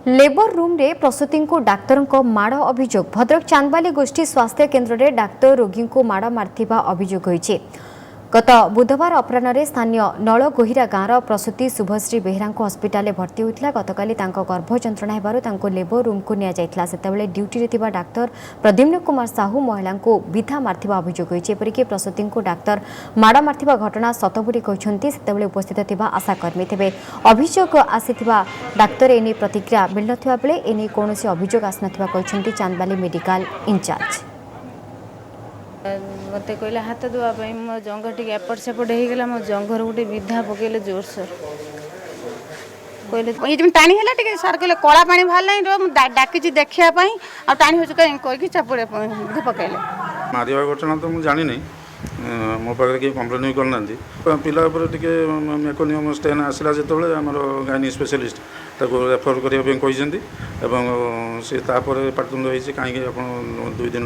Labour room रे प्रसूति को डाक्तर माड़ अभियोग भद्रक चांदबाली गोष्ठी स्वास्थ्य केन्द्र में डाक्तर रोगी को माड़ मार्थिबा अभियोग होईछि। गत बुधवार अपराह स्थानीय नलगोहिरा गाँवर प्रसूति शुभश्री बेहरा हस्पिटाल भर्ती होता। गतकाली गर्भ जंत्रणा हेबारु लेबर रूम को नियाଯାଇଥିଲା। सेतेबेले ड्यूटी रे थिबा डाक्तर प्रद्युम्न कुमार साहू महिला को विधा मार्थिबा अभियोग होईछि। एपरिक प्रसूति को डाक्तर माड़ मार्थिबा घटना सत बोली कहते। सेतेबेले उपस्थित थिबा आशाकर्मी थे अभियोग आसीथिबा डाक्तर एने प्रतिक्रिया मिल नथिबा बेले एने कौनसी अभियोग आसनथिबा कहते चांदबाली मेडिकल इंचार्ज। मत कहला हाथ धोवाई मो जंग टे एपट सेपट होगा मो जंगर गोटे विधा पकड़े जोरसोर कहले टाणी है सार कहले कला पा बाहर डाकी देखापी आ टाणी हो कहीं चापुड़े विधा पकड़े मारिया घटना तो मुझे जानी मो पाखे किए कम्प्लेन भी करना पिला मेकोनियम स्टेन आसला जो आम गायनी स्पेशलिस्ट रेफर करने सी पार्टुंड कहीं आप 2 दिन